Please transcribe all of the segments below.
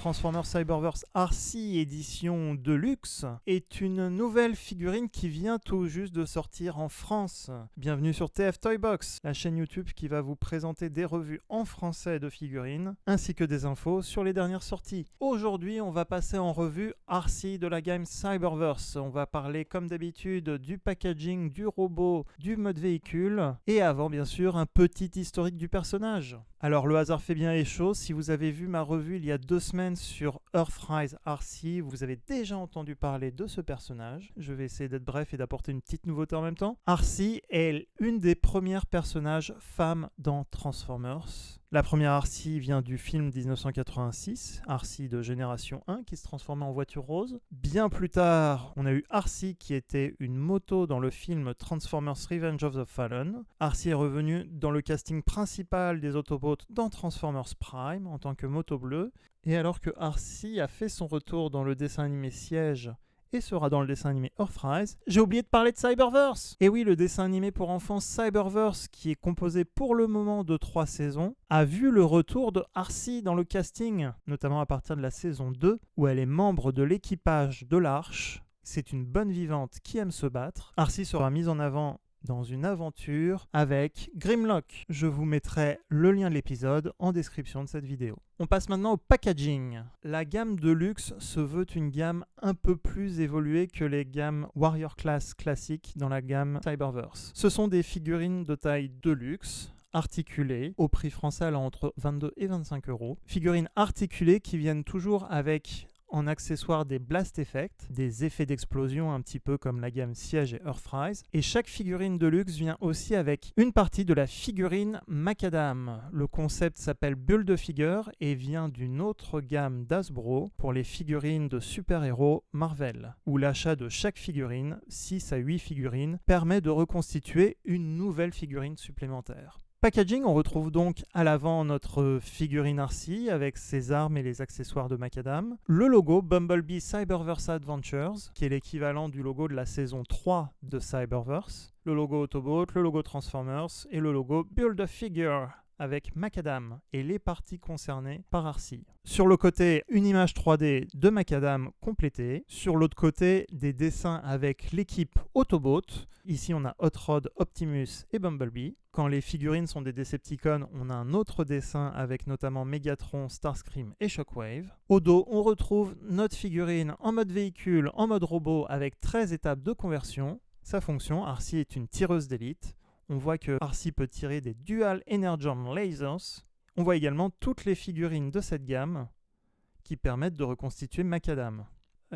Transformers Cyberverse Arcee édition Deluxe est une nouvelle figurine qui vient tout juste de sortir en France. Bienvenue sur TF Toybox, la chaîne YouTube qui va vous présenter des revues en français de figurines, ainsi que des infos sur les dernières sorties. Aujourd'hui, on va passer en revue Arcee de la gamme Cyberverse. On va parler comme d'habitude du packaging, du robot, du mode véhicule, et avant bien sûr un petit historique du personnage. Alors le hasard fait bien les choses, si vous avez vu ma revue il y a 2 semaines sur Earthrise Arcee, vous avez déjà entendu parler de ce personnage. Je vais essayer d'être bref et d'apporter une petite nouveauté en même temps. Arcee est une des premières personnages femmes dans Transformers. La première Arcee vient du film 1986, Arcee de Génération 1, qui se transformait en voiture rose. Bien plus tard, on a eu Arcee qui était une moto dans le film Transformers Revenge of the Fallen. Arcee est revenu dans le casting principal des Autobots dans Transformers Prime en tant que moto bleue. Et alors que Arcee a fait son retour dans le dessin animé Siège et sera dans le dessin animé Earthrise, j'ai oublié de parler de Cyberverse. Et oui, le dessin animé pour enfants Cyberverse, qui est composé pour le moment de 3 saisons, a vu le retour de Arcee dans le casting, notamment à partir de la saison 2, où elle est membre de l'équipage de l'Arche. C'est une bonne vivante qui aime se battre. Arcee sera mise en avant dans une aventure avec Grimlock. Je vous mettrai le lien de l'épisode en description de cette vidéo. On passe maintenant au packaging. La gamme Deluxe se veut une gamme un peu plus évoluée que les gammes Warrior Class classiques dans la gamme Cyberverse. Ce sont des figurines de taille Deluxe, articulées, au prix français allant entre 22 et 25 euros. Figurines articulées qui viennent toujours avec en accessoire des blast effects, des effets d'explosion un petit peu comme la gamme Siège et Earthrise. Et chaque figurine Deluxe vient aussi avec une partie de la figurine Macadam. Le concept s'appelle Build-A-Figure et vient d'une autre gamme d'Hasbro pour les figurines de super-héros Marvel, où l'achat de chaque figurine, 6 à 8 figurines, permet de reconstituer une nouvelle figurine supplémentaire. Packaging, on retrouve donc à l'avant notre figurine Arcee avec ses armes et les accessoires de Macadam. Le logo Bumblebee Cyberverse Adventures, qui est l'équivalent du logo de la saison 3 de Cyberverse. Le logo Autobot, le logo Transformers et le logo Build-A-Figure avec Macadam et les parties concernées par Arcee. Sur le côté, une image 3D de Macadam complétée. Sur l'autre côté, des dessins avec l'équipe Autobot. Ici, on a Hot Rod, Optimus et Bumblebee. Quand les figurines sont des Decepticons, on a un autre dessin avec notamment Megatron, Starscream et Shockwave. Au dos, on retrouve notre figurine en mode véhicule, en mode robot avec 13 étapes de conversion. Sa fonction, Arcee est une tireuse d'élite. On voit que Arcee peut tirer des Dual Energon Lasers. On voit également toutes les figurines de cette gamme qui permettent de reconstituer Macadam.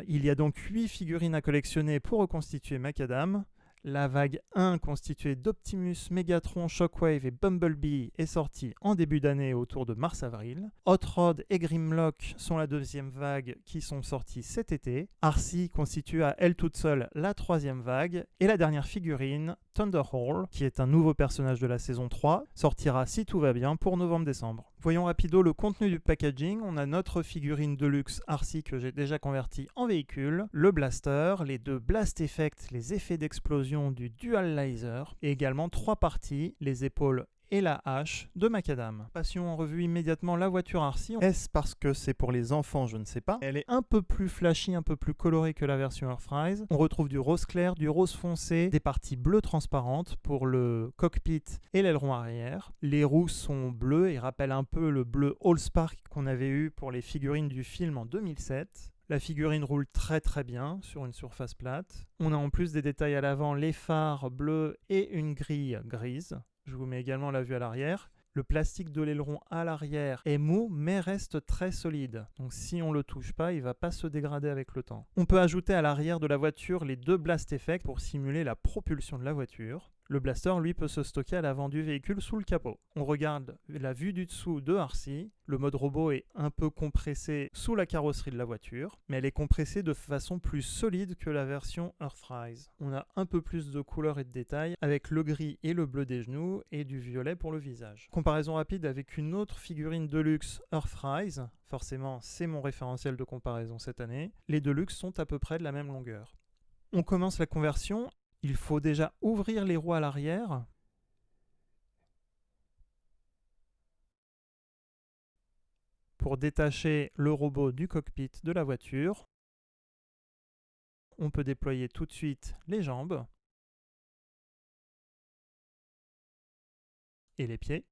Il y a donc 8 figurines à collectionner pour reconstituer Macadam. La vague 1 constituée d'Optimus, Megatron, Shockwave et Bumblebee est sortie en début d'année autour de mars-avril. Hot Rod et Grimlock sont la deuxième vague qui sont sortis cet été. Arcee constitue à elle toute seule la troisième vague. Et la dernière figurine, Thunderhaul, qui est un nouveau personnage de la saison 3, sortira si tout va bien pour novembre-décembre. Voyons rapido le contenu du packaging. On a notre figurine Deluxe Arcee que j'ai déjà convertie en véhicule, le blaster, les 2 blast effects, les effets d'explosion du Dual Laser, et également 3 parties, les épaules et la hache de Macadam. Passions en revue immédiatement la voiture Arcee. Est-ce parce que c'est pour les enfants? Je ne sais pas. Elle est un peu plus flashy, un peu plus colorée que la version Earthrise. On retrouve du rose clair, du rose foncé, des parties bleues transparentes pour le cockpit et l'aileron arrière. Les roues sont bleues et rappellent un peu le bleu Allspark qu'on avait eu pour les figurines du film en 2007. La figurine roule très très bien sur une surface plate. On a en plus des détails à l'avant, les phares bleus et une grille grise. Je vous mets également la vue à l'arrière. Le plastique de l'aileron à l'arrière est mou mais reste très solide. Donc si on ne le touche pas, il ne va pas se dégrader avec le temps. On peut ajouter à l'arrière de la voiture les 2 blast effects pour simuler la propulsion de la voiture. Le blaster, lui, peut se stocker à l'avant du véhicule sous le capot. On regarde la vue du dessous de Arcee. Le mode robot est un peu compressé sous la carrosserie de la voiture, mais elle est compressée de façon plus solide que la version Earthrise. On a un peu plus de couleurs et de détails avec le gris et le bleu des genoux et du violet pour le visage. Comparaison rapide avec une autre figurine Deluxe Earthrise. Forcément, c'est mon référentiel de comparaison cette année. Les Deluxe sont à peu près de la même longueur. On commence la conversion. Il faut déjà ouvrir les roues à l'arrière. pour détacher le robot du cockpit de la voiture. On peut déployer tout de suite les jambes et les pieds.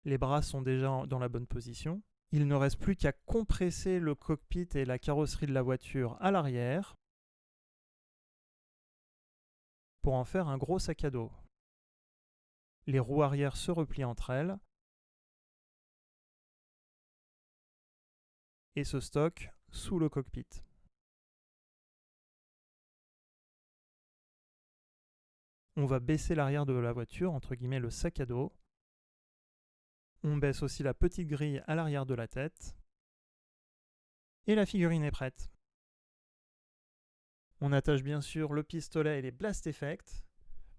Les bras sont déjà dans la bonne position. Il ne reste plus qu'à compresser le cockpit et la carrosserie de la voiture à l'arrière pour en faire un gros sac à dos. Les roues arrière se replient entre elles et se stockent sous le cockpit. On va baisser l'arrière de la voiture, entre guillemets le sac à dos. On baisse aussi la petite grille à l'arrière de la tête. Et la figurine est prête. On attache bien sûr le pistolet et les blast effects.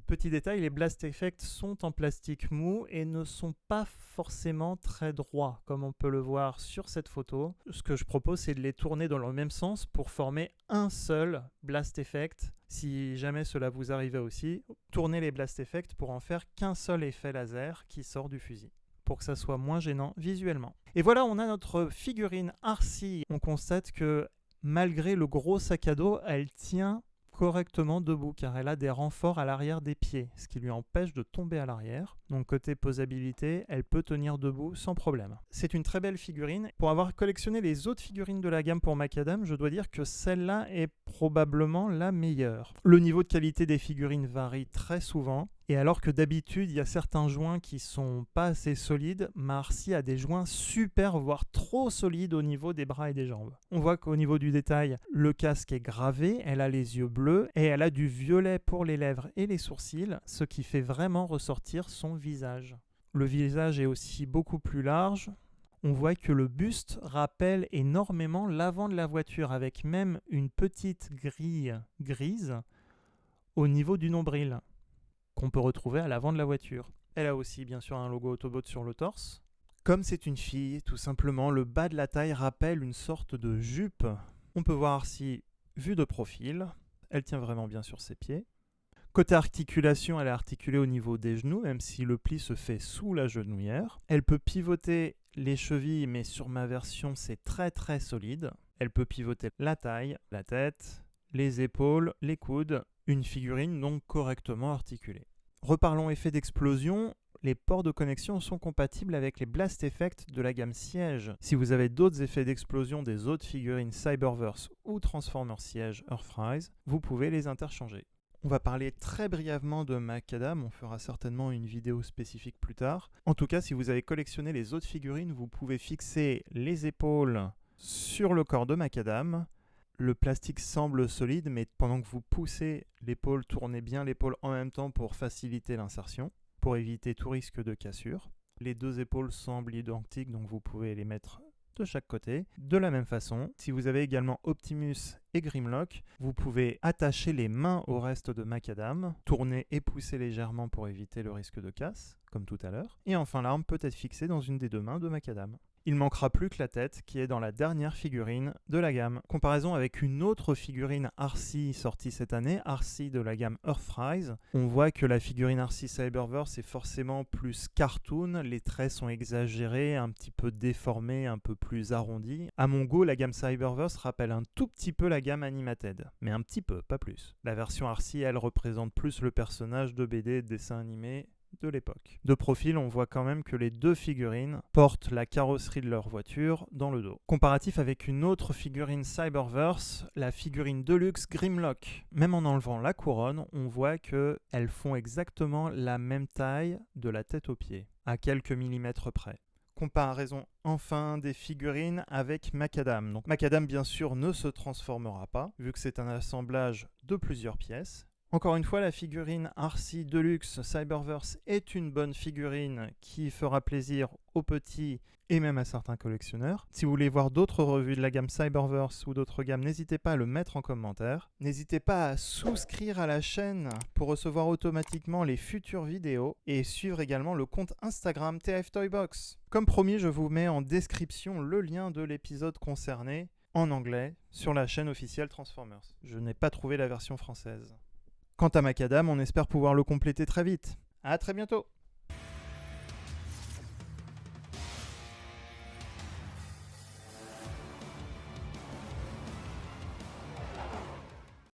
Petit détail, les blast effects sont en plastique mou et ne sont pas forcément très droits, comme on peut le voir sur cette photo. Ce que je propose, c'est de les tourner dans le même sens pour former un seul blast effect. Si jamais cela vous arrivait aussi, tournez les blast effects pour en faire qu'un seul effet laser qui sort du fusil, pour que ça soit moins gênant visuellement. Et voilà, on a notre figurine RC. On constate que malgré le gros sac à dos, elle tient correctement debout car elle a des renforts à l'arrière des pieds, ce qui lui empêche de tomber à l'arrière. Donc côté posabilité, elle peut tenir debout sans problème. C'est une très belle figurine. Pour avoir collectionné les autres figurines de la gamme pour Macadam, je dois dire que celle-là est probablement la meilleure. Le niveau de qualité des figurines varie très souvent. Et alors que d'habitude, il y a certains joints qui sont pas assez solides, RC a des joints super, voire trop solides au niveau des bras et des jambes. On voit qu'au niveau du détail, le casque est gravé, elle a les yeux bleus et elle a du violet pour les lèvres et les sourcils, ce qui fait vraiment ressortir son visage. Le visage est aussi beaucoup plus large. On voit que le buste rappelle énormément l'avant de la voiture, avec même une petite grille grise au niveau du nombril, qu'on peut retrouver à l'avant de la voiture. Elle a aussi bien sûr un logo Autobot sur le torse. Comme c'est une fille, tout simplement, le bas de la taille rappelle une sorte de jupe. On peut voir si, vue de profil, elle tient vraiment bien sur ses pieds. Côté articulation, elle est articulée au niveau des genoux, même si le pli se fait sous la genouillère. Elle peut pivoter les chevilles, mais sur ma version, c'est très très solide. Elle peut pivoter la taille, la tête, les épaules, les coudes. Une figurine donc correctement articulée. Reparlons effet d'explosion. Les ports de connexion sont compatibles avec les blast effects de la gamme siège. Si vous avez d'autres effets d'explosion des autres figurines Cyberverse ou Transformers siège Earthrise, vous pouvez les interchanger. On va parler très brièvement de Macadam, on fera certainement une vidéo spécifique plus tard. En tout cas, si vous avez collectionné les autres figurines, vous pouvez fixer les épaules sur le corps de Macadam. Le plastique semble solide, mais pendant que vous poussez l'épaule, tournez bien l'épaule en même temps pour faciliter l'insertion, pour éviter tout risque de cassure. Les deux épaules semblent identiques, donc vous pouvez les mettre de chaque côté. De la même façon, si vous avez également Optimus et Grimlock, vous pouvez attacher les mains au reste de Macadam, tourner et pousser légèrement pour éviter le risque de casse, comme tout à l'heure. Et enfin, l'arme peut être fixée dans une des deux mains de Macadam. Il manquera plus que la tête qui est dans la dernière figurine de la gamme. Comparaison avec une autre figurine RC sortie cette année, RC de la gamme Earthrise, on voit que la figurine RC Cyberverse est forcément plus cartoon, les traits sont exagérés, un petit peu déformés, un peu plus arrondis. À mon goût, la gamme Cyberverse rappelle un tout petit peu la gamme Animated, mais un petit peu, pas plus. La version RC, elle, représente plus le personnage de BD, de dessin animé de l'époque. De profil, on voit quand même que les deux figurines portent la carrosserie de leur voiture dans le dos. Comparatif avec une autre figurine Cyberverse, la figurine Deluxe Grimlock. Même en enlevant la couronne, on voit qu'elles font exactement la même taille de la tête aux pieds, à quelques millimètres près. Comparaison enfin des figurines avec Macadam. Donc Macadam bien sûr ne se transformera pas, vu que c'est un assemblage de plusieurs pièces. Encore une fois, la figurine RC Deluxe Cyberverse est une bonne figurine qui fera plaisir aux petits et même à certains collectionneurs. Si vous voulez voir d'autres revues de la gamme Cyberverse ou d'autres gammes, n'hésitez pas à le mettre en commentaire. N'hésitez pas à souscrire à la chaîne pour recevoir automatiquement les futures vidéos et suivre également le compte Instagram TF Toybox. Comme promis, je vous mets en description le lien de l'épisode concerné en anglais sur la chaîne officielle Transformers. Je n'ai pas trouvé la version française. Quant à Macadam, on espère pouvoir le compléter très vite. À très bientôt!